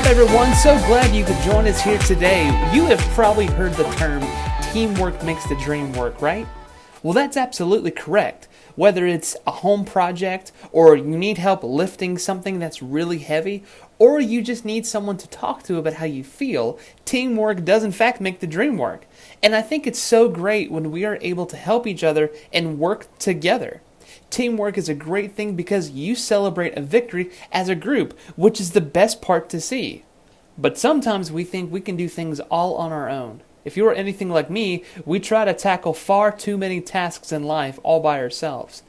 up, everyone? So glad you could join us here today. You have probably heard the term teamwork makes the dream work, right? Well, that's absolutely correct. Whether it's a home project, or you need help lifting something that's really heavy, or you just need someone to talk to about how you feel, teamwork does in fact make the dream work. And I think it's so great when we are able to help each other and work together. Teamwork is a great thing because you celebrate a victory as a group, which is the best part to see. But sometimes we think we can do things all on our own. If you are anything like me, we try to tackle far too many tasks in life all by ourselves.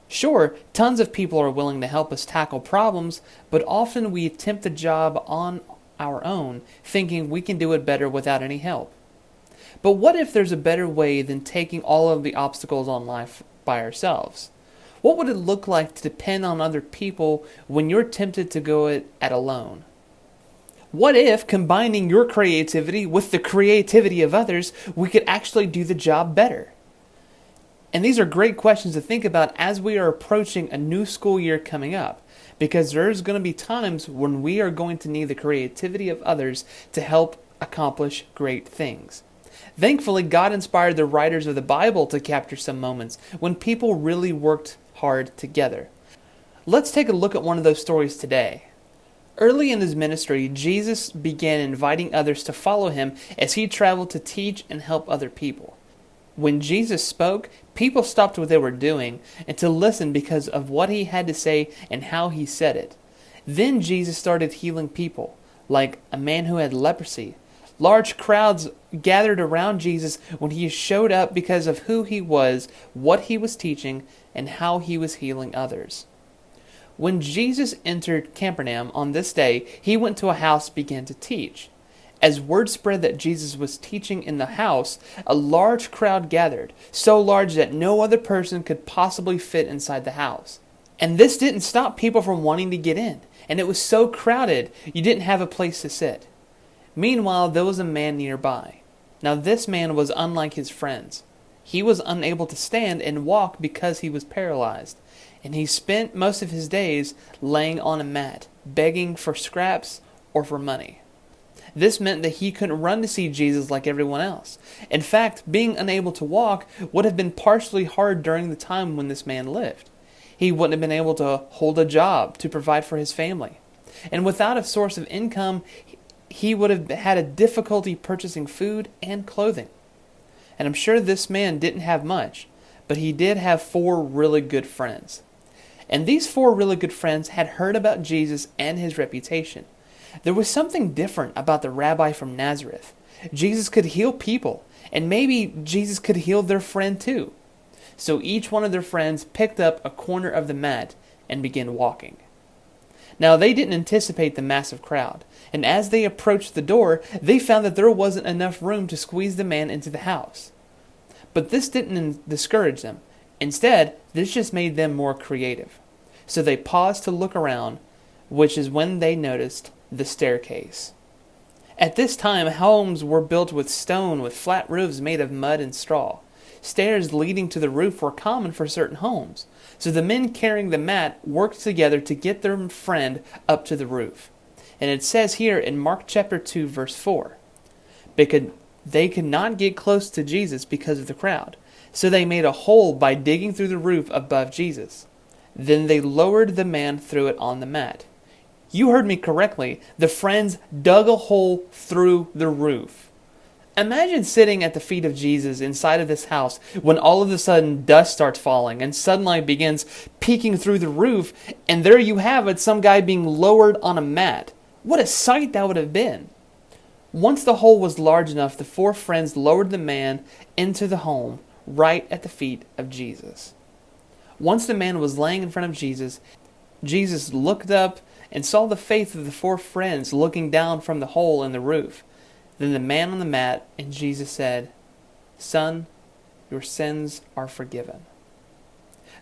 Sure, tons of people are willing to help us tackle problems, but often we attempt the job on our own, thinking we can do it better without any help. But what if there's a better way than taking all of the obstacles on life by ourselves? What would it look like to depend on other people when you're tempted to go it alone? What if, combining your creativity with the creativity of others, we could actually do the job better? And these are great questions to think about as we are approaching a new school year coming up, because there's going to be times when we are going to need the creativity of others to help accomplish great things. Thankfully, God inspired the writers of the Bible to capture some moments when people really worked hard together. Let's take a look at one of those stories today. Early in his ministry, Jesus began inviting others to follow him as he traveled to teach and help other people. When Jesus spoke, people stopped what they were doing and to listen because of what he had to say and how he said it. Then Jesus started healing people, like a man who had leprosy. Large crowds gathered around Jesus when he showed up because of who he was, what he was teaching, and how he was healing others. When Jesus entered Capernaum on this day, he went to a house and began to teach. As word spread that Jesus was teaching in the house, a large crowd gathered, so large that no other person could possibly fit inside the house. And this didn't stop people from wanting to get in, and it was so crowded you didn't have a place to sit. Meanwhile, there was a man nearby. Now this man was unlike his friends. He was unable to stand and walk because he was paralyzed, and he spent most of his days laying on a mat, begging for scraps or for money. This meant that he couldn't run to see Jesus like everyone else. In fact, being unable to walk would have been partially hard during the time when this man lived. He wouldn't have been able to hold a job to provide for his family. And without a source of income, he would have had a difficulty purchasing food and clothing. And I'm sure this man didn't have much, but he did have 4 really good friends. And these 4 really good friends had heard about Jesus and his reputation. There was something different about the rabbi from Nazareth. Jesus could heal people, and maybe Jesus could heal their friend too. So each one of their friends picked up a corner of the mat and began walking. Now they didn't anticipate the massive crowd, and as they approached the door, they found that there wasn't enough room to squeeze the man into the house. But this didn't discourage them. Instead, this just made them more creative. So they paused to look around, which is when they noticed the staircase. At this time, homes were built with stone with flat roofs made of mud and straw. Stairs leading to the roof were common for certain homes. So the men carrying the mat worked together to get their friend up to the roof. And it says here in Mark chapter 2 verse 4, because they could not get close to Jesus because of the crowd. So they made a hole by digging through the roof above Jesus. Then they lowered the man through it on the mat. You heard me correctly. The friends dug a hole through the roof. Imagine sitting at the feet of Jesus inside of this house when all of a sudden dust starts falling and sunlight begins peeking through the roof, and there you have it, some guy being lowered on a mat. What a sight that would have been. Once the hole was large enough, the 4 friends lowered the man into the home right at the feet of Jesus. Once the man was laying in front of Jesus, Jesus looked up and saw the faith of the 4 friends looking down from the hole in the roof. Then the man on the mat, and Jesus said, "Son, your sins are forgiven."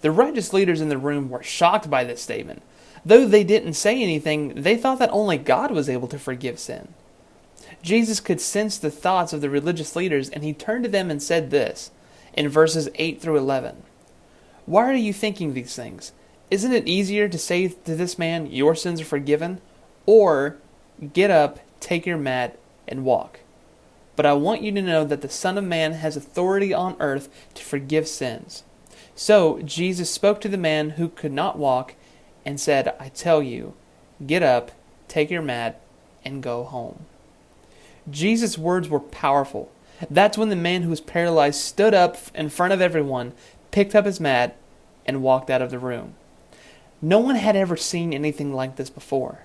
The righteous leaders in the room were shocked by this statement. Though they didn't say anything, they thought that only God was able to forgive sin. Jesus could sense the thoughts of the religious leaders, and he turned to them and said this in verses 8 through 11. "Why are you thinking these things? Isn't it easier to say to this man, 'Your sins are forgiven,' or get up, take your mat, and walk. But I want you to know that the Son of Man has authority on earth to forgive sins." So Jesus spoke to the man who could not walk and said, "I tell you, get up, take your mat, and go home." Jesus' words were powerful. That's when the man who was paralyzed stood up in front of everyone, picked up his mat, and walked out of the room. No one had ever seen anything like this before.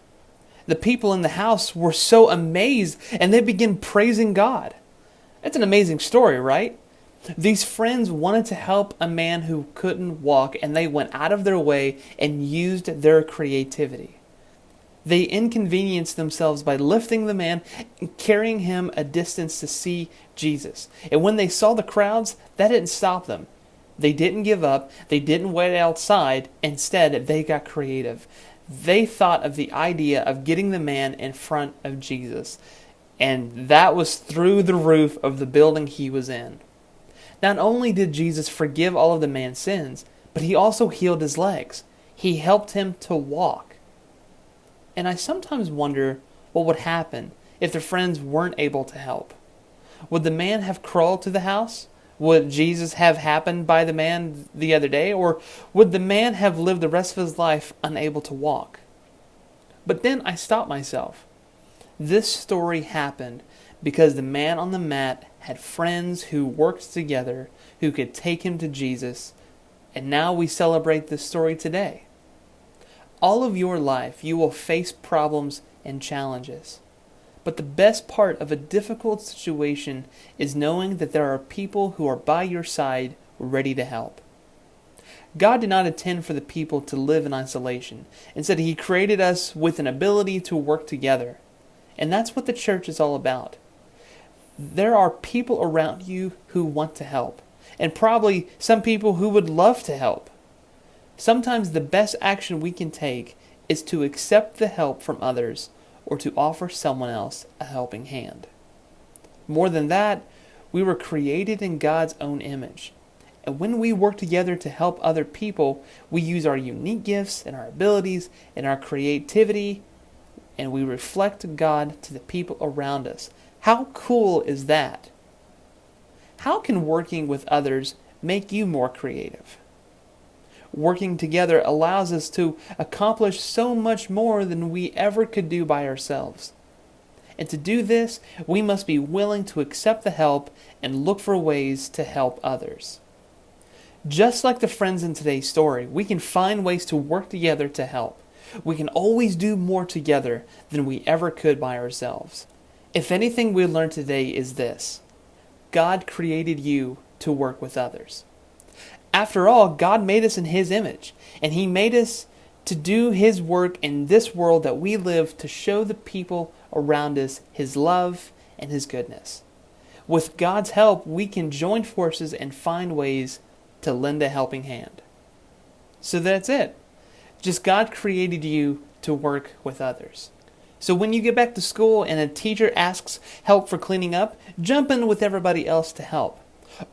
The people in the house were so amazed, and they began praising God. That's an amazing story, right? These friends wanted to help a man who couldn't walk, and they went out of their way and used their creativity. They inconvenienced themselves by lifting the man and carrying him a distance to see Jesus. And when they saw the crowds, that didn't stop them. They didn't give up. They didn't wait outside. Instead, they got creative. They thought of the idea of getting the man in front of Jesus. And that was through the roof of the building he was in. Not only did Jesus forgive all of the man's sins, but he also healed his legs. He helped him to walk. And I sometimes wonder what would happen if the friends weren't able to help. Would the man have crawled to the house? Would Jesus have happened by the man the other day? Or would the man have lived the rest of his life unable to walk? But then I stopped myself. This story happened because the man on the mat had friends who worked together who could take him to Jesus, and now we celebrate this story today. All of your life, you will face problems and challenges. But the best part of a difficult situation is knowing that there are people who are by your side ready to help. God did not intend for the people to live in isolation. Instead, He created us with an ability to work together. And that's what the church is all about. There are people around you who want to help, and probably some people who would love to help. Sometimes the best action we can take is to accept the help from others or to offer someone else a helping hand. More than that, we were created in God's own image. And when we work together to help other people, we use our unique gifts and our abilities and our creativity, and we reflect God to the people around us. How cool is that? How can working with others make you more creative? Working together allows us to accomplish so much more than we ever could do by ourselves. And to do this, we must be willing to accept the help and look for ways to help others. Just like the friends in today's story, we can find ways to work together to help. We can always do more together than we ever could by ourselves. If anything we learned today is this: God created you to work with others. After all, God made us in His image, and He made us to do His work in this world that we live to show the people around us His love and His goodness. With God's help, we can join forces and find ways to lend a helping hand. So that's it. Just God created you to work with others. So when you get back to school and a teacher asks help for cleaning up, jump in with everybody else to help.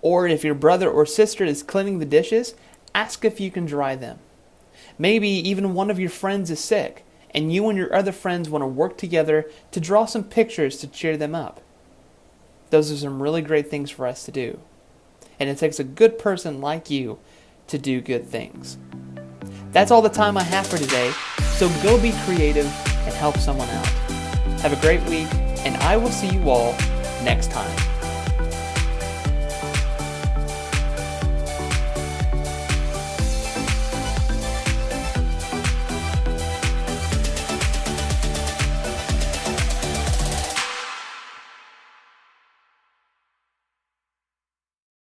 Or if your brother or sister is cleaning the dishes, ask if you can dry them. Maybe even one of your friends is sick, and you and your other friends want to work together to draw some pictures to cheer them up. Those are some really great things for us to do. And it takes a good person like you to do good things. That's all the time I have for today, so go be creative and help someone out. Have a great week, and I will see you all next time.